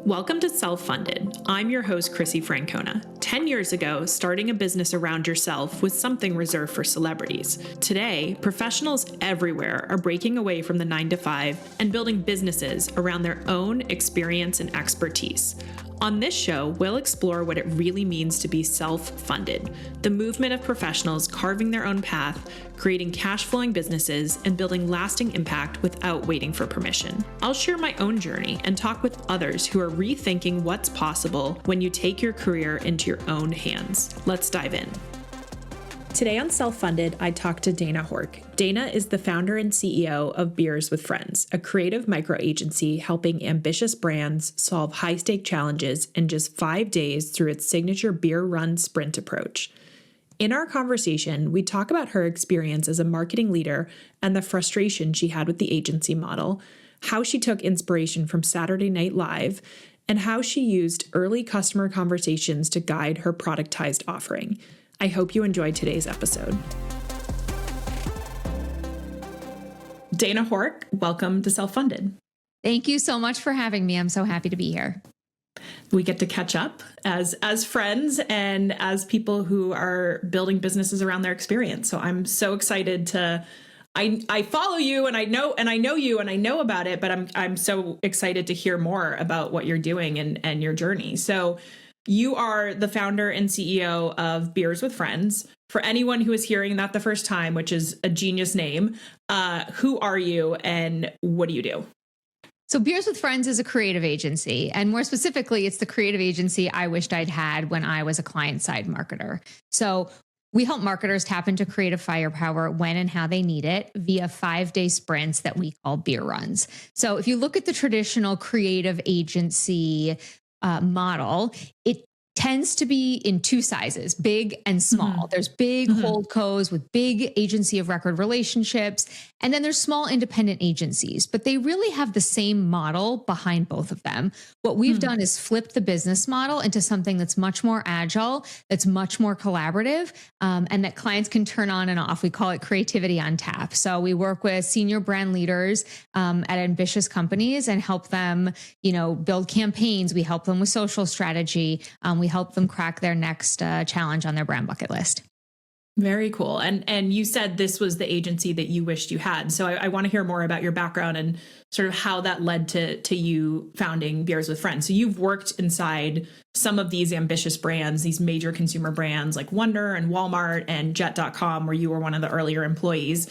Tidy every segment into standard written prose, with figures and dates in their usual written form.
Welcome to Self-Funded. I'm your host, Chrissy Francona. 10 years ago, starting a business around yourself was something reserved for celebrities. Today, professionals everywhere are breaking away from the 9-to-5 and building businesses around their own experience and expertise. On this show, we'll explore what it really means to be self-funded, the movement of professionals carving their own path, creating cash-flowing businesses, and building lasting impact without waiting for permission. I'll share my own journey and talk with others who are rethinking what's possible when you take your career into your own hands. Let's dive in. Today on Self-Funded, I talked to Dana Hork. Dana is the founder and CEO of Beers with Friends, a creative microagency helping ambitious brands solve high-stake challenges in just 5 days through its signature beer run sprint approach. In our conversation, we talk about her experience as a marketing leader and the frustration she had with the agency model, how she took inspiration from Saturday Night Live, and how she used early customer conversations to guide her productized offering. I hope you enjoyed today's episode. Dana Hork, welcome to Self-Funded. Thank you so much for having me. I'm so happy to be here. We get to catch up as friends and as people who are building businesses around their experience. So I'm so excited to I follow you and I know you and I know about it, but I'm so excited to hear more about what you're doing and your journey. So you are the founder and CEO of Beers with Friends. For anyone who is hearing that the first time, which is a genius name, who are you and what do you do? So Beers with Friends is a creative agency. And more specifically, it's the creative agency I wished I'd had when I was a client-side marketer. So we help marketers tap into creative firepower when and how they need it via 5-day sprints that we call beer runs. So if you look at the traditional creative agency model, it tends to be in two sizes, big and small. Mm-hmm. There's big holdcos with big agency of record relationships, and then there's small independent agencies, but they really have the same model behind both of them. What we've done is flip the business model into something that's much more agile, that's much more collaborative, and that clients can turn on and off. We call it creativity on tap. So we work with senior brand leaders at ambitious companies and help them, build campaigns. We help them with social strategy. We help them crack their next challenge on their brand bucket list. Very cool. And you said this was the agency that you wished you had. So I want to hear more about your background and sort of how that led to you founding Beers with Friends. So you've worked inside some of these ambitious brands, these major consumer brands like Wonder and Walmart and Jet.com, where you were one of the earlier employees.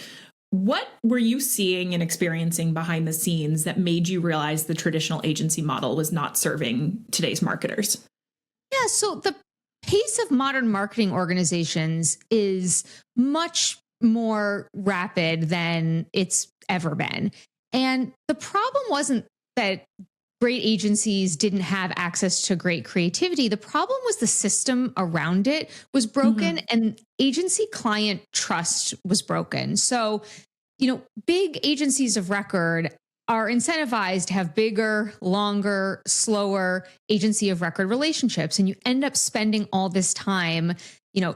What were you seeing and experiencing behind the scenes that made you realize the traditional agency model was not serving today's marketers? Yeah, so the pace of modern marketing organizations is much more rapid than it's ever been. And the problem wasn't that great agencies didn't have access to great creativity. The problem was the system around it was broken and agency client trust was broken. So, big agencies of record are incentivized to have bigger, longer, slower agency of record relationships. And you end up spending all this time,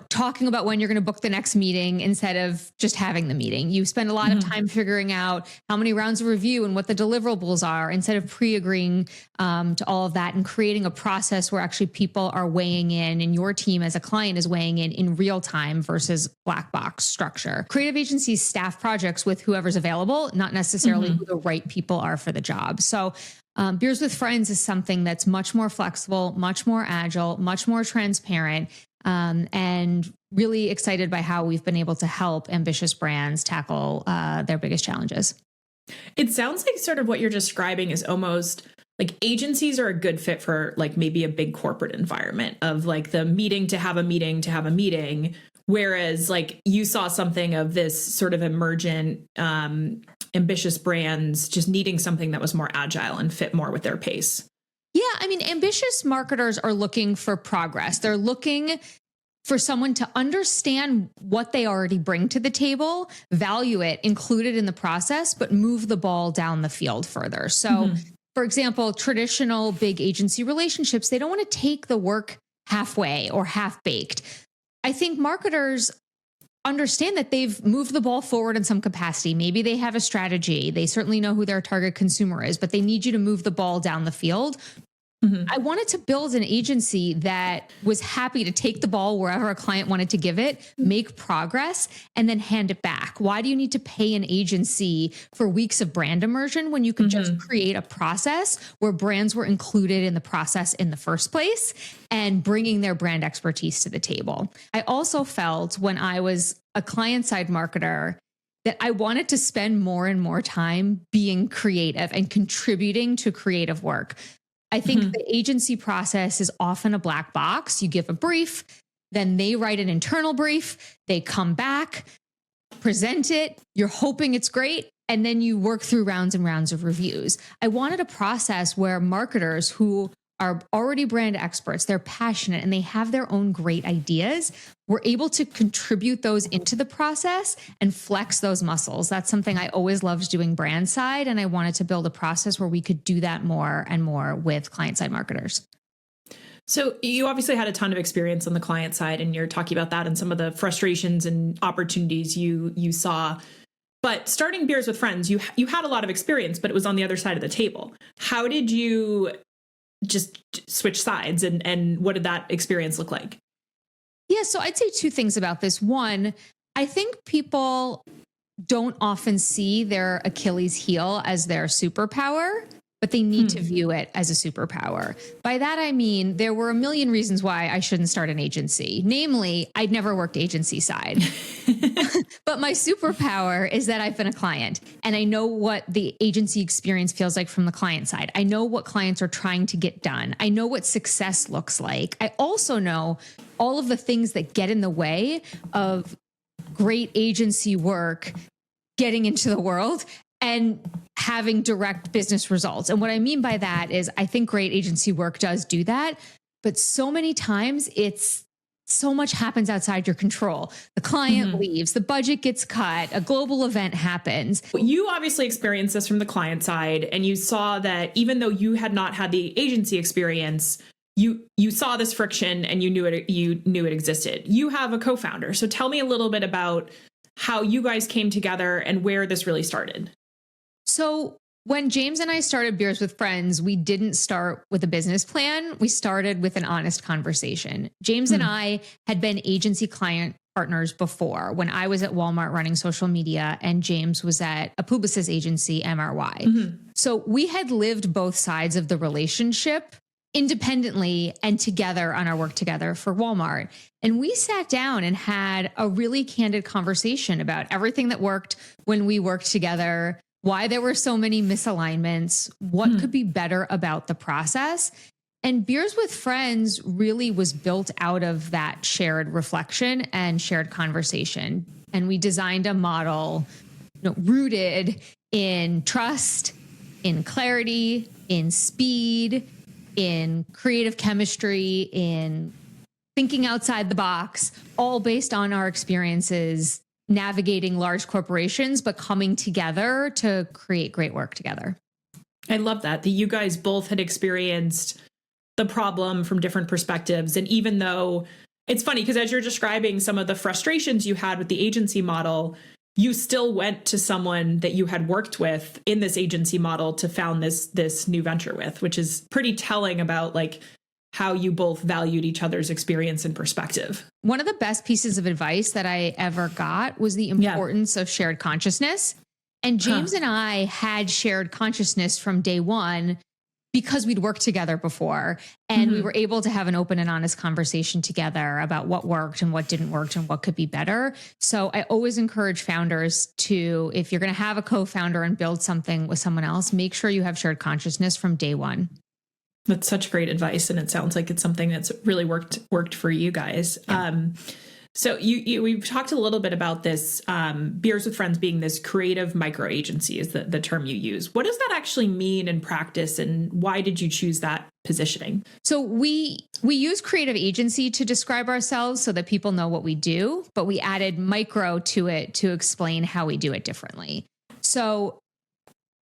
talking about when you're going to book the next meeting instead of just having the meeting. You spend a lot of time figuring out how many rounds of review and what the deliverables are instead of pre-agreeing to all of that and creating a process where actually people are weighing in and your team as a client is weighing in real time versus black box structure. Creative agencies staff projects with whoever's available, not necessarily who the right people are for the job. So Beers with Friends is something that's much more flexible, much more agile, much more transparent, and really excited by how we've been able to help ambitious brands tackle their biggest challenges. It sounds like sort of what you're describing is almost like agencies are a good fit for like maybe a big corporate environment of like the meeting to have a meeting. Whereas like you saw something of this sort of emergent, ambitious brands just needing something that was more agile and fit more with their pace. Yeah, ambitious marketers are looking for progress. They're looking for someone to understand what they already bring to the table, value it, include it in the process, but move the ball down the field further. So, for example, traditional big agency relationships, they don't want to take the work halfway or half-baked. I think marketers understand that they've moved the ball forward in some capacity. Maybe they have a strategy. They certainly know who their target consumer is, but they need you to move the ball down the field. I wanted to build an agency that was happy to take the ball wherever a client wanted to give it, make progress, and then hand it back. Why do you need to pay an agency for weeks of brand immersion when you could just create a process where brands were included in the process in the first place and bringing their brand expertise to the table? I also felt when I was a client-side marketer that I wanted to spend more and more time being creative and contributing to creative work. I think the agency process is often a black box. You give a brief, then they write an internal brief, they come back, present it, you're hoping it's great, and then you work through rounds and rounds of reviews. I wanted a process where marketers who are already brand experts, they're passionate, and they have their own great ideas, we're able to contribute those into the process and flex those muscles. That's something I always loved doing brand side. And I wanted to build a process where we could do that more and more with client side marketers. So you obviously had a ton of experience on the client side, and you're talking about that and some of the frustrations and opportunities you saw. But starting Beers with Friends, you had a lot of experience, but it was on the other side of the table. How did you just switch sides, and what did that experience look like? Yeah, so I'd say two things about this. One, I think people don't often see their Achilles heel as their superpower, but they need to view it as a superpower. By that, I mean, there were a million reasons why I shouldn't start an agency. Namely, I'd never worked agency side. But my superpower is that I've been a client and I know what the agency experience feels like from the client side. I know what clients are trying to get done. I know what success looks like. I also know all of the things that get in the way of great agency work getting into the world and having direct business results. And what I mean by that is I think great agency work does do that, but so many times so much happens outside your control. The client leaves, the budget gets cut, a global event happens. You obviously experienced this from the client side, and you saw that even though you had not had the agency experience, you saw this friction and you knew it existed. You have a co-founder. So tell me a little bit about how you guys came together and where this really started. So when James and I started Beers with Friends, we didn't start with a business plan. We started with an honest conversation. James and I had been agency client partners before when I was at Walmart running social media and James was at a Publicis agency, MRY. So we had lived both sides of the relationship independently and together on our work together for Walmart. And we sat down and had a really candid conversation about everything that worked when we worked together, why there were so many misalignments, what could be better about the process. And Beers with Friends really was built out of that shared reflection and shared conversation. And we designed a model, rooted in trust, in clarity, in speed, in creative chemistry, in thinking outside the box, all based on our experiences navigating large corporations, but coming together to create great work together. I love that you guys both had experienced the problem from different perspectives. And even though it's funny, because as you're describing some of the frustrations you had with the agency model, you still went to someone that you had worked with in this agency model to found this new venture with, which is pretty telling about like how you both valued each other's experience and perspective. One of the best pieces of advice that I ever got was the importance of shared consciousness. And James and I had shared consciousness from day one because we'd worked together before. And we were able to have an open and honest conversation together about what worked and what didn't work and what could be better. So I always encourage founders to, if you're going to have a co-founder and build something with someone else, make sure you have shared consciousness from day one. That's such great advice. And it sounds like it's something that's really worked for you guys. Yeah. So we've talked a little bit about this, Beers with Friends being this creative microagency is the term you use. What does that actually mean in practice, and why did you choose that positioning? So we use creative agency to describe ourselves so that people know what we do, but we added micro to it to explain how we do it differently. So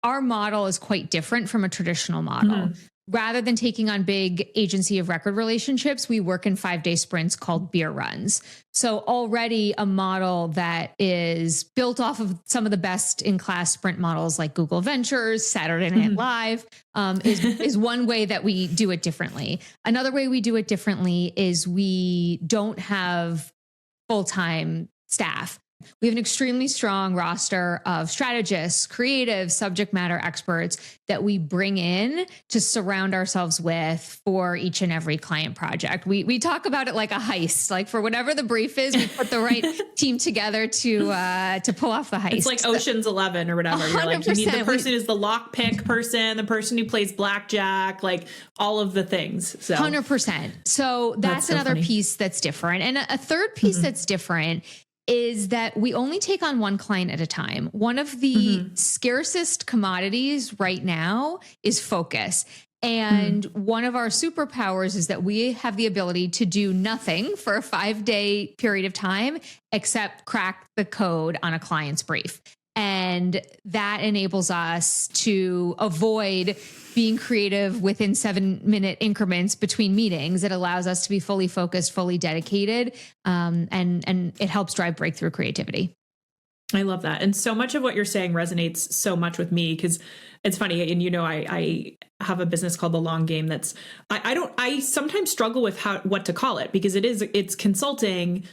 our model is quite different from a traditional model. rather than taking on big agency of record relationships, we work in 5-day sprints called beer runs. So already a model that is built off of some of the best in class sprint models like Google Ventures, Saturday Night Live, is one way that we do it differently. Another way we do it differently is we don't have full-time staff. We have an extremely strong roster of strategists, creative subject matter experts that we bring in to surround ourselves with for each and every client project. We talk about it like a heist, like for whatever the brief is, we put the right team together to pull off the heist. It's like Ocean's 11 or whatever. You're like, you need the person who's the lockpick person, the person who plays blackjack, like all of the things. So 100%. So that's another piece that's different. And a third piece that's different is that we only take on one client at a time. One of the scarcest commodities right now is focus. And one of our superpowers is that we have the ability to do nothing for a 5-day period of time except crack the code on a client's brief. And that enables us to avoid being creative within 7-minute increments between meetings. It allows us to be fully focused, fully dedicated, and it helps drive breakthrough creativity. I love that. And so much of what you're saying resonates so much with me because it's funny. And, I have a business called The Long Game that's, I sometimes struggle with what to call it because it's consulting,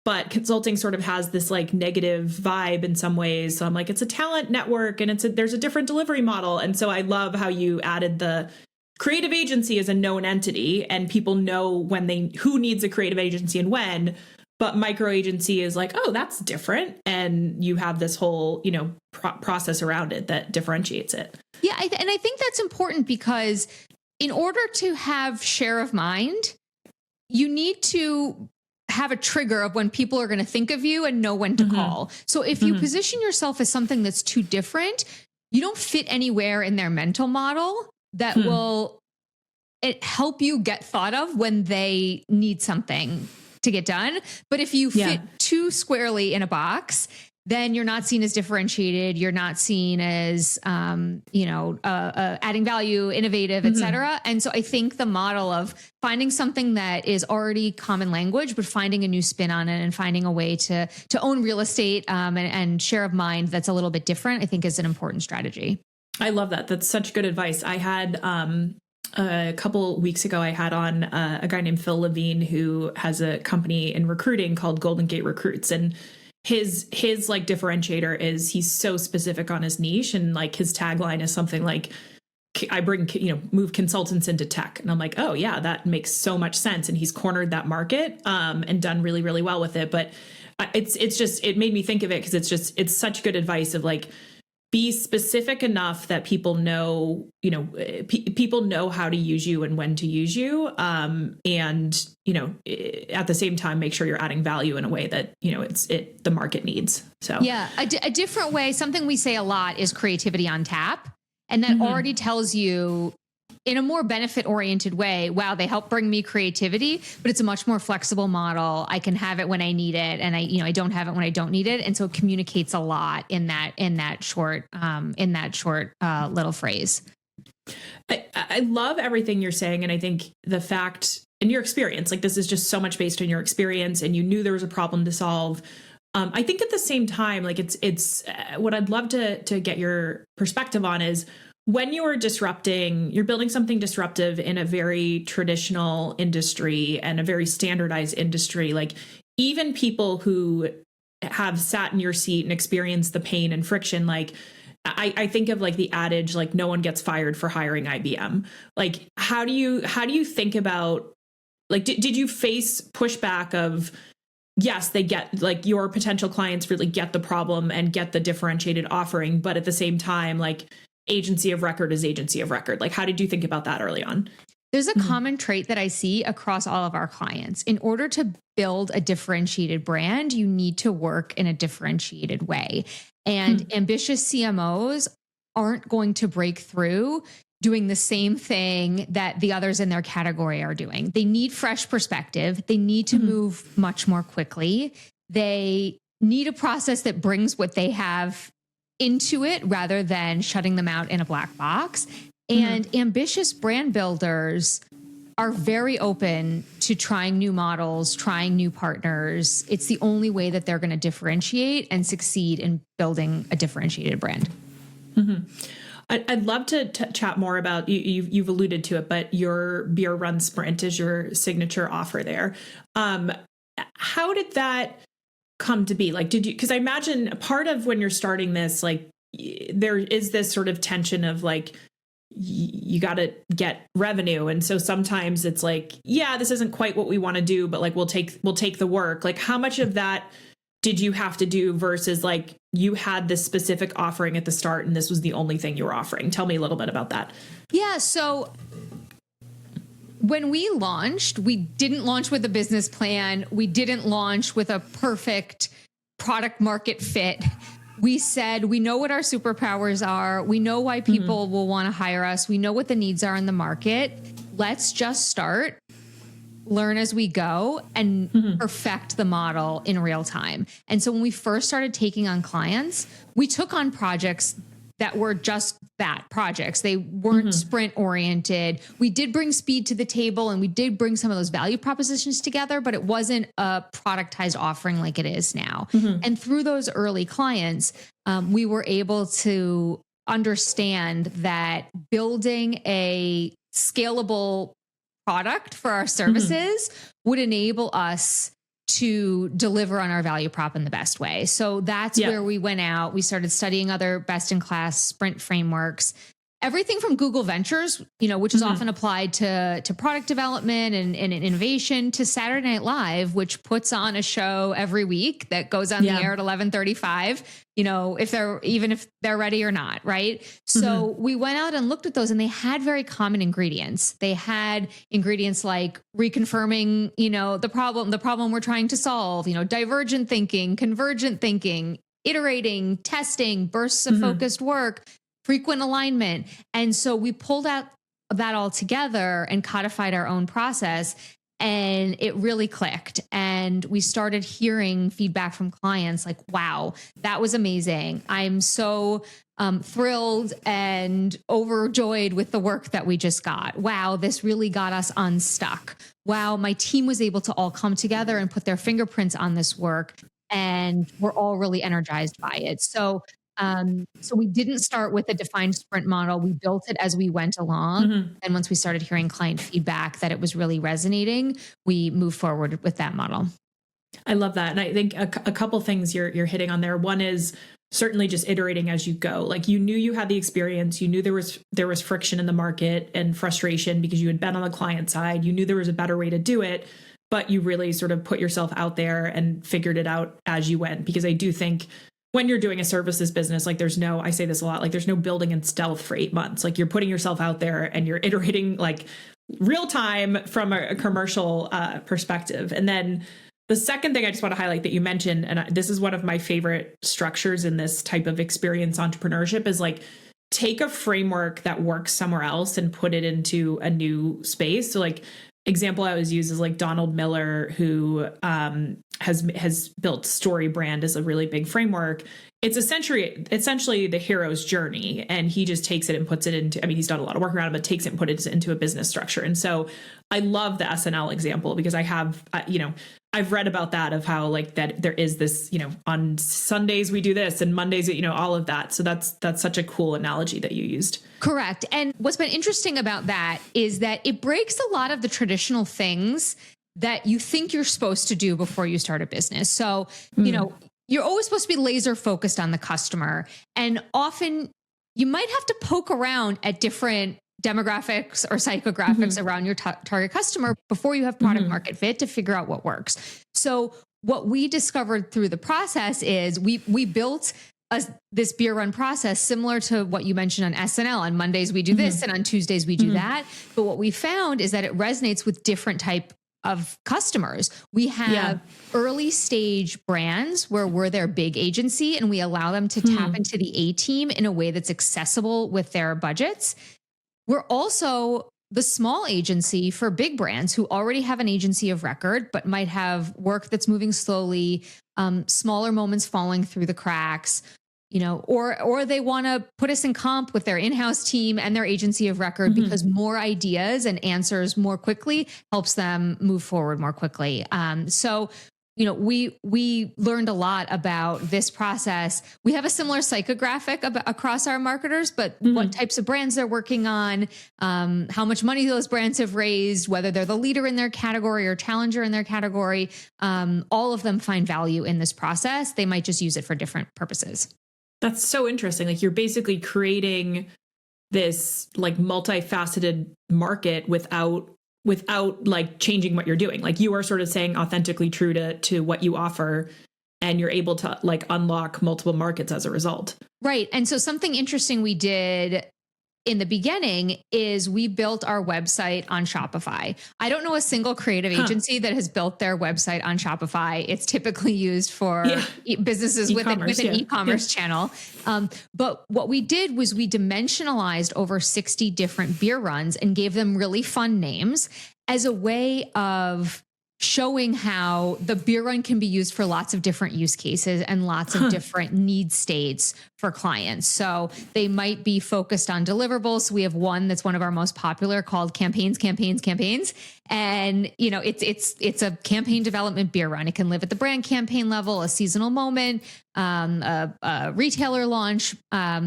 but consulting sort of has this like negative vibe in some ways. So I'm like, it's a talent network and there's a different delivery model. And so I love how you added the creative agency as a known entity and people know who needs a creative agency and when, but microagency is like, oh, that's different. And you have this whole, process around it that differentiates it. Yeah. And I think that's important because in order to have share of mind, you need to have a trigger of when people are going to think of you and know when to call. So if you position yourself as something that's too different, you don't fit anywhere in their mental model that will help you get thought of when they need something to get done. But if you fit too squarely in a box, then you're not seen as differentiated. You're not seen as, adding value, innovative, et cetera. And so I think the model of finding something that is already common language, but finding a new spin on it and finding a way to own real estate and share of mind that's a little bit different, I think is an important strategy. I love that. That's such good advice. I had a couple weeks ago, I had on a guy named Phil Levine who has a company in recruiting called Golden Gate Recruits. And his like differentiator is he's so specific on his niche. And like his tagline is something like, I bring, move consultants into tech. And I'm like, oh yeah, that makes so much sense. And he's cornered that market and done really, really well with it. But it made me think of it because it's such good advice of like, be specific enough that people know, people know how to use you and when to use you. And, at the same time, make sure you're adding value in a way that, the market needs. So, yeah, a different way, something we say a lot is creativity on tap. And that already tells you in a more benefit oriented way, wow, they help bring me creativity, but it's a much more flexible model. I can have it when I need it. And I don't have it when I don't need it. And so it communicates a lot in that short little phrase. I love everything you're saying. And I think the fact in your experience, like this is just so much based on your experience and you knew there was a problem to solve. I think at the same time, like it's what I'd love to get your perspective on is when you're building something disruptive in a very traditional industry and a very standardized industry, like even people who have sat in your seat and experienced the pain and friction, like I think of like the adage, like no one gets fired for hiring IBM. Like, how do you think about, like, did you face pushback of, yes, they get, like, your potential clients really get the problem and get the differentiated offering, but at the same time, like, agency of record is agency of record. Like, how did you think about that early on? There's a common trait that I see across all of our clients. In order to build a differentiated brand, you need to work in a differentiated way. And ambitious CMOs aren't going to break through doing the same thing that the others in their category are doing. They need fresh perspective. They need to move much more quickly. They need a process that brings what they have into it rather than shutting them out in a black box. And ambitious brand builders are very open to trying new models, trying new partners. It's the only way that they're going to differentiate and succeed in building a differentiated brand. I'd love to chat more about, you've alluded to it, but your beer run sprint is your signature offer there. How did that come to be? Like, because I imagine part of when you're starting this, like there is this sort of tension of like, you got to get revenue. And so sometimes it's like, yeah, this isn't quite what we want to do, but like, we'll take the work. Like, how much of that did you have to do versus like you had this specific offering at the start and this was the only thing you were offering? Tell me a little bit about that. Yeah. So when we launched, we didn't launch with a business plan. We didn't launch with a perfect product market fit. We said, we know what our superpowers are. We know why people will want to hire us. We know what the needs are in the market. Let's just start, learn as we go, and perfect the model in real time. And so when we first started taking on clients, we took on projects that were just that, projects. They weren't sprint oriented. We did bring speed to the table and we did bring some of those value propositions together, but it wasn't a productized offering like it is now. And through those early clients, we were able to understand that building a scalable product for our services would enable us to deliver on our value prop in the best way. So that's where we went out. We started studying other best in class sprint frameworks, everything from Google Ventures, which is often applied to product development and innovation, to Saturday Night Live, which puts on a show every week that goes on the air at 11:35, if they're ready or not. Right. So we went out and looked at those and they had very common ingredients. They had ingredients like reconfirming, the problem we're trying to solve, divergent thinking, convergent thinking, iterating, testing, bursts of focused work, frequent alignment. And so we pulled out that all together and codified our own process, and it really clicked. And we started hearing feedback from clients like, wow, that was amazing. I'm so thrilled and overjoyed with the work that we just got. Wow, this really got us unstuck. Wow, my team was able to all come together and put their fingerprints on this work, and we're all really energized by it. So we didn't start with a defined sprint model. We built it as we went along. And once we started hearing client feedback that it was really resonating, we moved forward with that model. I love that. And I think a couple things you're hitting on there. One is certainly just iterating as you go. Like, you knew you had the experience, you knew there was friction in the market and frustration because you had been on the client side. You knew there was a better way to do it, but you really sort of put yourself out there and figured it out as you went. Because I do think when you're doing a services business, like I say this a lot, like there's no building in stealth for 8 months. Like, you're putting yourself out there and you're iterating like real time from a commercial perspective. And then the second thing I just want to highlight that you mentioned, and this is one of my favorite structures in this type of experience entrepreneurship, is like, take a framework that works somewhere else and put it into a new space. So like, example I always use is like Donald Miller, who has built Story Brand as a really big framework. It's essentially the hero's journey, and he just takes it and puts it into, he's done a lot of work around it, but takes it and puts it into a business structure. And so I love the SNL example because I have, I've read about that, of how like that there is this, on Sundays we do this and Mondays, all of that. So that's such a cool analogy that you used. Correct. And what's been interesting about that is that it breaks a lot of the traditional things that you think you're supposed to do before you start a business. So, you're always supposed to be laser focused on the customer. And often you might have to poke around at different demographics or psychographics around your target customer before you have product market fit to figure out what works. So what we discovered through the process is we built this beer run process similar to what you mentioned on SNL. On Mondays we do this and on Tuesdays we do that. But what we found is that it resonates with different type of customers. We have early stage brands where we're their big agency and we allow them to tap into the A team in a way that's accessible with their budgets. We're also the small agency for big brands who already have an agency of record, but might have work that's moving slowly, smaller moments falling through the cracks, or they want to put us in comp with their in-house team and their agency of record because more ideas and answers more quickly helps them move forward more quickly. So we learned a lot about this process. We have a similar psychographic across our marketers, but what types of brands they're working on, how much money those brands have raised, whether they're the leader in their category or challenger in their category, all of them find value in this process. They might just use it for different purposes. That's so interesting. Like you're basically creating this like multifaceted market without like changing what you're doing. Like you are sort of saying authentically true to what you offer, and you're able to like unlock multiple markets as a result. Right. And so something interesting we did in the beginning is we built our website on Shopify. I don't know a single creative agency that has built their website on Shopify. It's typically used for businesses with an e-commerce channel. But what we did was we dimensionalized over 60 different beer runs and gave them really fun names as a way of showing how the beer run can be used for lots of different use cases and lots of different need states for clients. So they might be focused on deliverables. We have one that's one of our most popular called campaigns. And it's a campaign development beer run. It can live at the brand campaign level, a seasonal moment, a retailer launch.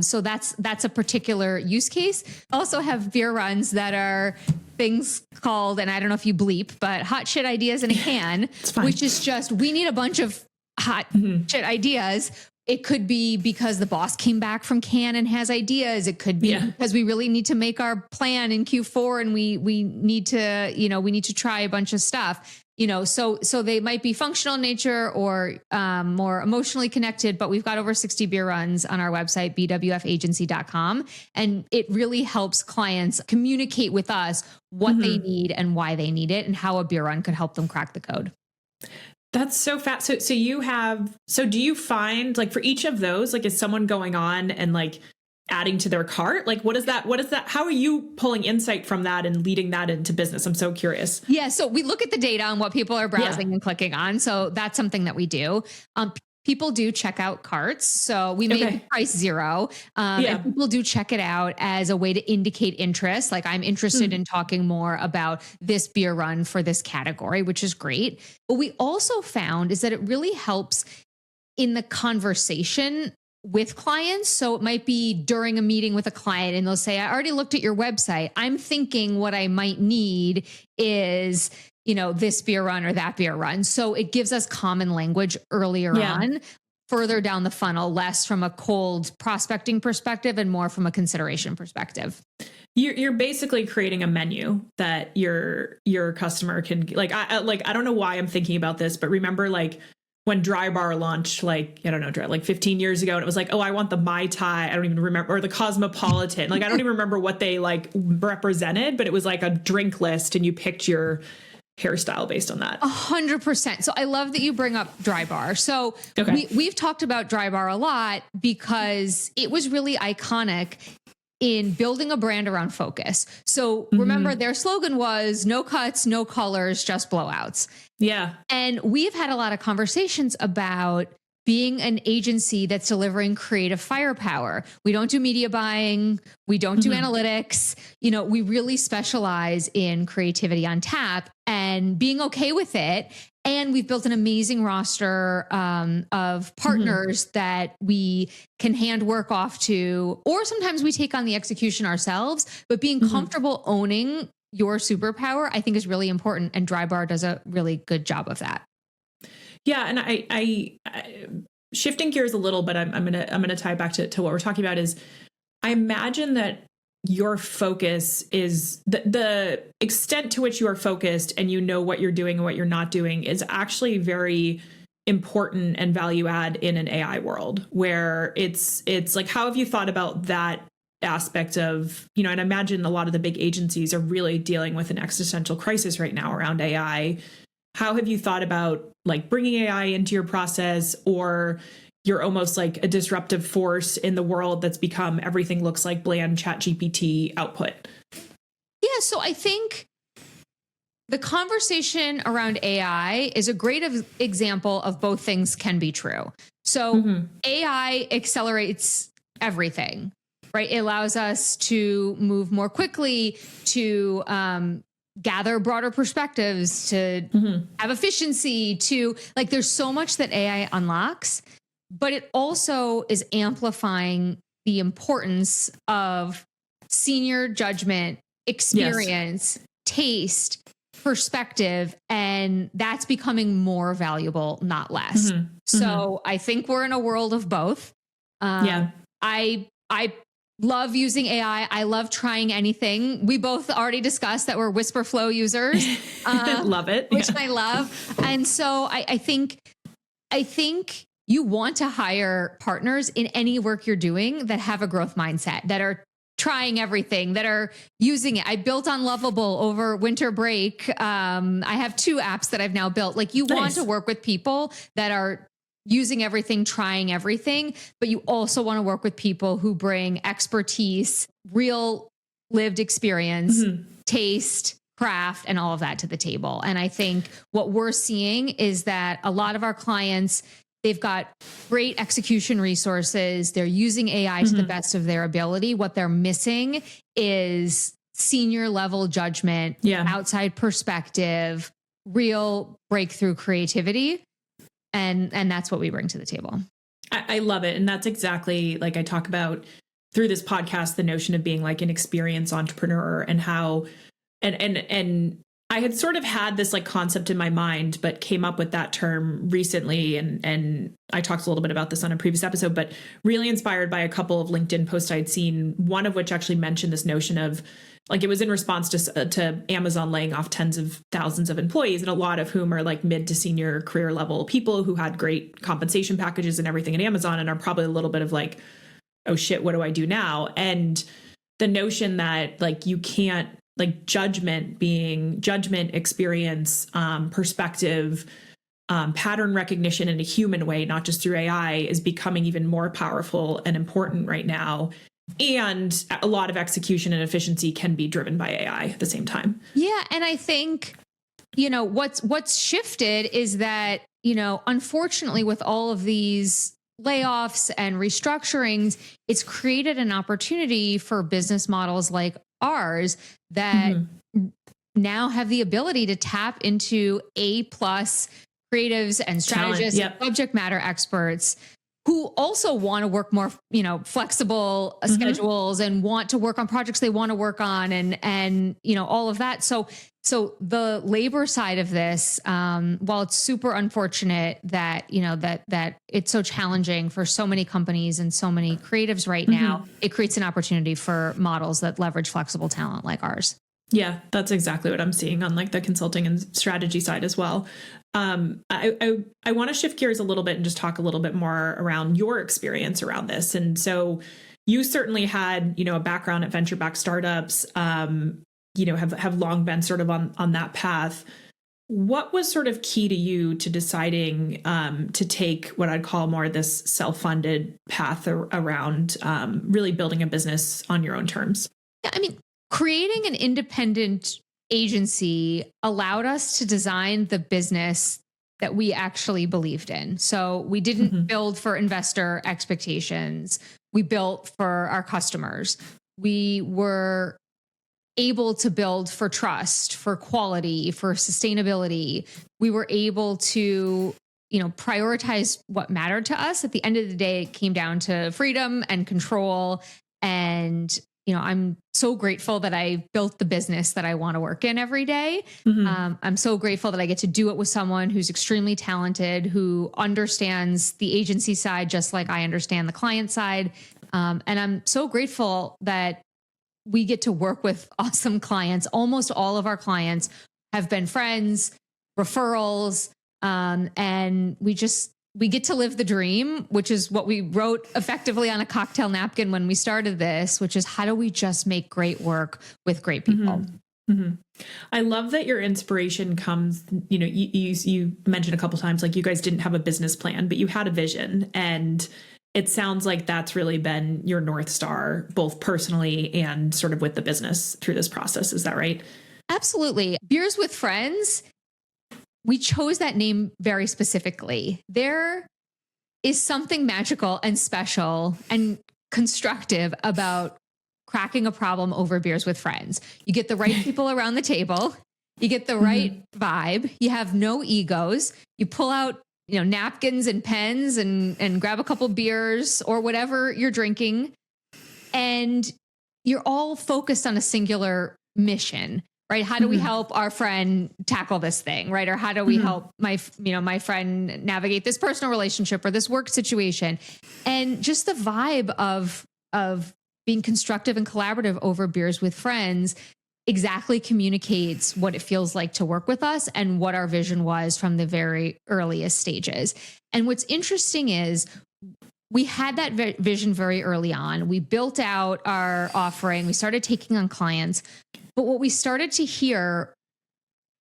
So that's a particular use case. Also have beer runs that are things called, and I don't know if you bleep, but hot shit ideas in a can, which is just, we need a bunch of hot shit ideas. It could be because the boss came back from Cannes and has ideas. It could be because we really need to make our plan in Q4 and we need to try a bunch of stuff. So they might be functional in nature or more emotionally connected, but we've got over 60 beer runs on our website, bwfagency.com. And it really helps clients communicate with us what they need and why they need it and how a beer run could help them crack the code. That's so fast. So do you find like for each of those, like is someone going on and like adding to their cart? Like what is that? How are you pulling insight from that and leading that into business? I'm so curious. Yeah. So we look at the data on what people are browsing and clicking on. So that's something that we do. People do check out carts. So we made the price zero. And people do check it out as a way to indicate interest. Like I'm interested in talking more about this beer run for this category, which is great. What we also found is that it really helps in the conversation with clients. So it might be during a meeting with a client and they'll say, I already looked at your website. I'm thinking what I might need is this beer run or that beer run. So it gives us common language earlier on, further down the funnel, less from a cold prospecting perspective and more from a consideration perspective. You're basically creating a menu that your customer can like. I don't know why I'm thinking about this, but remember like when Dry Bar launched, like, I don't know, like 15 years ago, and it was like, oh, I want the Mai Tai. I don't even remember, or the Cosmopolitan. Like, I don't even remember what they like represented, but it was like a drink list and you picked your hairstyle based on that. 100%. So I love that you bring up Dry Bar. So we've talked about Dry Bar a lot because it was really iconic in building a brand around focus. So remember their slogan was no cuts, no colors, just blowouts. Yeah. And we've had a lot of conversations about being an agency that's delivering creative firepower. We don't do media buying. We don't do analytics. We really specialize in creativity on tap and being okay with it. And we've built an amazing roster of partners that we can hand work off to, or sometimes we take on the execution ourselves, but being comfortable owning your superpower, I think is really important. And Dry Bar does a really good job of that. Yeah. And I shifting gears a little, but I'm gonna tie back to what we're talking about is I imagine that your focus is the extent to which you are focused and you know what you're doing and what you're not doing is actually very important and value add in an AI world where it's like, how have you thought about that aspect of, and I imagine a lot of the big agencies are really dealing with an existential crisis right now around AI. How have you thought about like bringing AI into your process, or you're almost like a disruptive force in the world that's become everything looks like bland ChatGPT output? Yeah. So I think the conversation around AI is a great example of both things can be true. So AI accelerates everything, right? It allows us to move more quickly, to gather broader perspectives, to have efficiency, to like, there's so much that AI unlocks, but it also is amplifying the importance of senior judgment, experience, taste, perspective, and that's becoming more valuable, not less. So I think we're in a world of both. I love using AI. I love trying anything. We both already discussed that we're Whisper Flow users. Love it. Which I love. And so I think you want to hire partners in any work you're doing that have a growth mindset, that are trying everything, that are using it. I built Unlovable over winter break. I have 2 apps that I've now built. Like, you want to work with people that are using everything, trying everything, but you also want to work with people who bring expertise, real lived experience, taste, craft, and all of that to the table. And I think what we're seeing is that a lot of our clients, they've got great execution resources. They're using AI to the best of their ability. What they're missing is senior level judgment, outside perspective, real breakthrough creativity. And that's what we bring to the table. I love it. And that's exactly, like, I talk about through this podcast, the notion of being like an experienced entrepreneur, and how, and I had sort of had this like concept in my mind, but came up with that term recently. And I talked a little bit about this on a previous episode, but really inspired by a couple of LinkedIn posts I'd seen, one of which actually mentioned this notion of, like, it was in response to Amazon laying off tens of thousands of employees, and a lot of whom are like mid to senior career level people who had great compensation packages and everything at Amazon, and are probably a little bit of like, oh shit, what do I do now? And the notion that, like, you can't, like, judgment, experience, perspective, pattern recognition in a human way, not just through AI, is becoming even more powerful and important right now. And a lot of execution and efficiency can be driven by AI at the same time. Yeah. And I think, what's shifted is that, unfortunately, with all of these layoffs and restructurings, it's created an opportunity for business models like ours that now have the ability to tap into A+ creatives and strategists, subject matter experts who also want to work more, flexible schedules, and want to work on projects they want to work on, and all of that. So the labor side of this, while it's super unfortunate that, that it's so challenging for so many companies and so many creatives right now, it creates an opportunity for models that leverage flexible talent like ours. Yeah, that's exactly what I'm seeing on like the consulting and strategy side as well. I want to shift gears a little bit and just talk a little bit more around your experience around this. And so you certainly had, a background at venture-backed startups, have long been sort of on that path. What was sort of key to you to deciding to take what I'd call more this self-funded path around really building a business on your own terms? Yeah, I mean, creating an independent agency allowed us to design the business that we actually believed in. So we didn't build for investor expectations. We built for our customers. We were able to build for trust, for quality, for sustainability. We were able to, prioritize what mattered to us. At the end of the day, it came down to freedom and control. And I'm so grateful that I built the business that I want to work in every day. I'm so grateful that I get to do it with someone who's extremely talented, who understands the agency side, just like I understand the client side. And I'm so grateful that we get to work with awesome clients. Almost all of our clients have been friends, referrals, and we get to live the dream, which is what we wrote effectively on a cocktail napkin when we started this, which is, how do we just make great work with great people? I love that your inspiration comes, you mentioned a couple times, like, you guys didn't have a business plan, but you had a vision. And it sounds like that's really been your North Star, both personally and sort of with the business through this process. Is that right? Absolutely. Beers with Friends, we chose that name very specifically. There is something magical and special and constructive about cracking a problem over beers with friends. You get the right people around the table. You get the right vibe. You have no egos. You pull out, napkins and pens and grab a couple beers or whatever you're drinking. And you're all focused on a singular mission, right? How do we help our friend tackle this thing, right? Or how do we help my friend navigate this personal relationship or this work situation? And just the vibe of being constructive and collaborative over beers with friends exactly communicates what it feels like to work with us and what our vision was from the very earliest stages. And what's interesting is we had that vision very early on. We built out our offering. We started taking on clients. But what we started to hear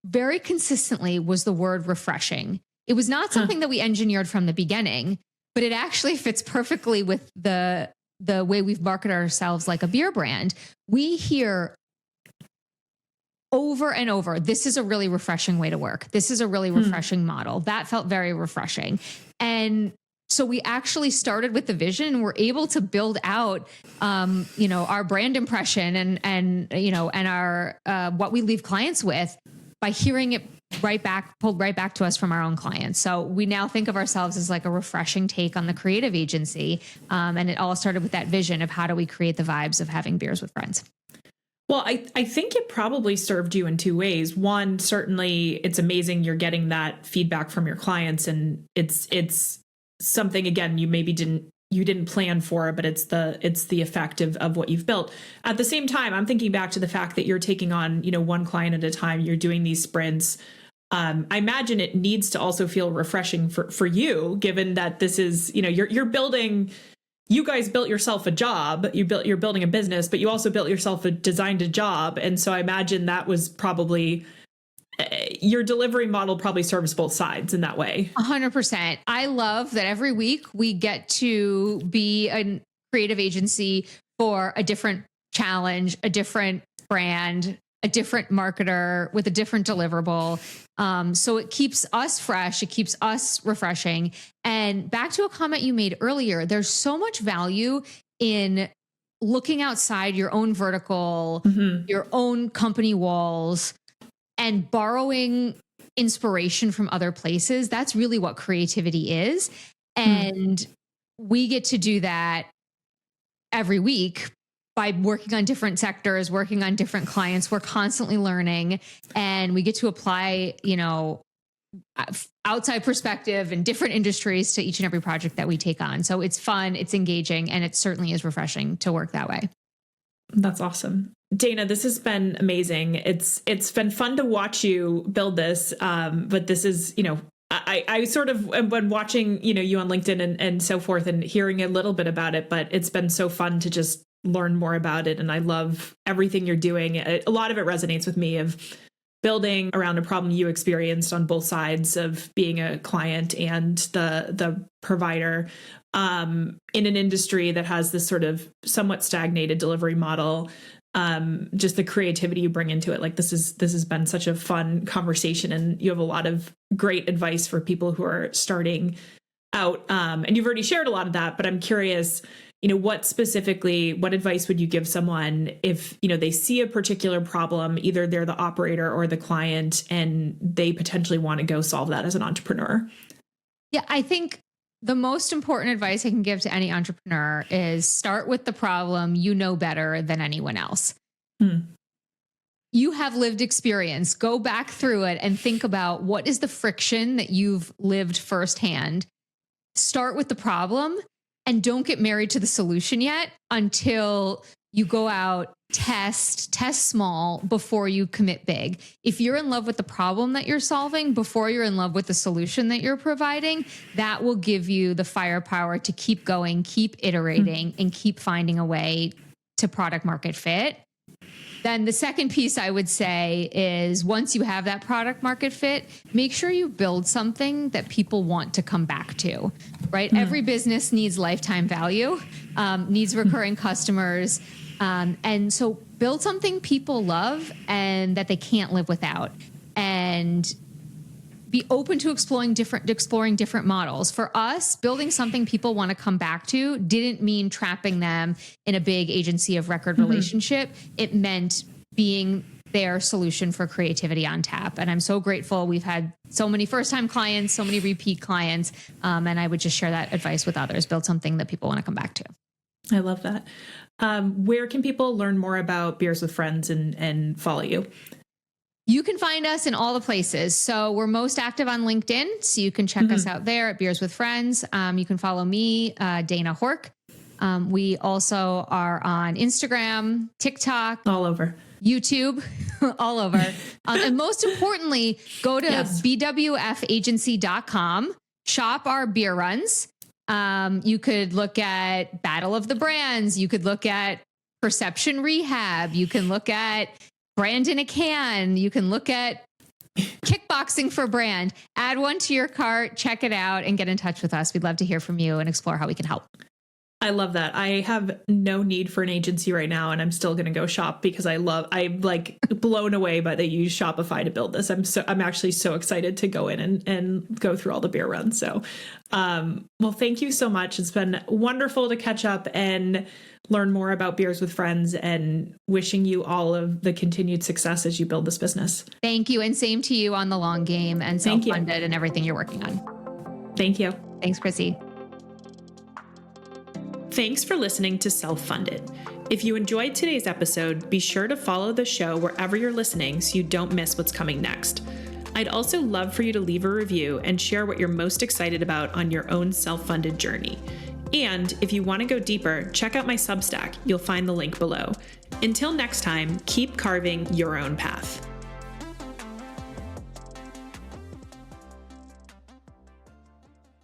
very consistently was the word refreshing. It was not something that we engineered from the beginning, but it actually fits perfectly with the way we've marketed ourselves like a beer brand. We hear over and over, this is a really refreshing way to work. This is a really refreshing model. That felt very refreshing. And so we actually started with the vision and we're able to build out, our brand impression and our, what we leave clients with by hearing it pulled right back to us from our own clients. So we now think of ourselves as like a refreshing take on the creative agency. And it all started with that vision of how do we create the vibes of having beers with friends. Well, I think it probably served you in two ways. One, certainly it's amazing you're getting that feedback from your clients, and it's something, again, you maybe didn't plan for, but it's the effect of what you've built. At the same time, I'm thinking back to the fact that you're taking on, one client at a time, you're doing these sprints. I imagine it needs to also feel refreshing for you, given that this is, you're building. You guys built yourself a job. You're building a business, but you also built yourself designed a job. And so I imagine that was probably your delivery model probably serves both sides in that way. 100%. I love that every week we get to be a creative agency for a different challenge, a different brand, a different marketer with a different deliverable. So it keeps us fresh. It keeps us refreshing. And back to a comment you made earlier, there's so much value in looking outside your own vertical, your own company walls, and borrowing inspiration from other places. That's really what creativity is. And we get to do that every week by working on different sectors, working on different clients. We're constantly learning, and we get to apply, outside perspective and different industries to each and every project that we take on. So it's fun, it's engaging, and it certainly is refreshing to work that way. That's awesome. Dana, this has been amazing. It's been fun to watch you build this. But this is, I sort of when watching, you on LinkedIn and so forth and hearing a little bit about it, but it's been so fun to just learn more about it. And I love everything you're doing. A lot of it resonates with me of building around a problem you experienced on both sides of being a client and the provider in an industry that has this sort of somewhat stagnated delivery model. Just the creativity you bring into it. Like this has been such a fun conversation, and you have a lot of great advice for people who are starting out. And you've already shared a lot of that, but I'm curious, what advice would you give someone if, they see a particular problem, either they're the operator or the client, and they potentially want to go solve that as an entrepreneur? Yeah, I think the most important advice I can give to any entrepreneur is start with the problem you know better than anyone else. You have lived experience. Go back through it and think about what is the friction that you've lived firsthand. Start with the problem and don't get married to the solution yet until you go out, test small before you commit big. If you're in love with the problem that you're solving before you're in love with the solution that you're providing, that will give you the firepower to keep going, keep iterating, and keep finding a way to product market fit. Then the second piece I would say is once you have that product market fit, make sure you build something that people want to come back to, right? Every business needs lifetime value, needs recurring customers. And so build something people love and that they can't live without, and be open to exploring different models. For us, building something people want to come back to didn't mean trapping them in a big agency of record relationship. It meant being their solution for creativity on tap. And I'm so grateful. We've had so many first-time clients, so many repeat clients. And I would just share that advice with others. Build something that people want to come back to. I love that. Where can people learn more about Beers with Friends and follow you? You can find us in all the places. So we're most active on LinkedIn. So you can check us out there at Beers with Friends. You can follow me, Dana Hork. We also are on Instagram, TikTok, all over, YouTube, all over. And most importantly, go to bwfagency.com, shop our beer runs. You could look at Battle of the Brands. You could look at Perception Rehab. You can look at Brand in a Can. You can look at Kickboxing for Brand. Add one to your cart, check it out, and get in touch with us. We'd love to hear from you and explore how we can help. I love that. I have no need for an agency right now, and I'm still going to go shop because I'm like blown away by they use Shopify to build this. I'm actually so excited to go in and go through all the beer runs. So, well, thank you so much. It's been wonderful to catch up and learn more about Beers with Friends, and wishing you all of the continued success as you build this business. Thank you. And same to you on the long game and self-funded and everything you're working on. Thank you. Thanks, Chrissy. Thanks for listening to Self-Funded. If you enjoyed today's episode, be sure to follow the show wherever you're listening so you don't miss what's coming next. I'd also love for you to leave a review and share what you're most excited about on your own self-funded journey. And if you want to go deeper, check out my Substack. You'll find the link below. Until next time, keep carving your own path.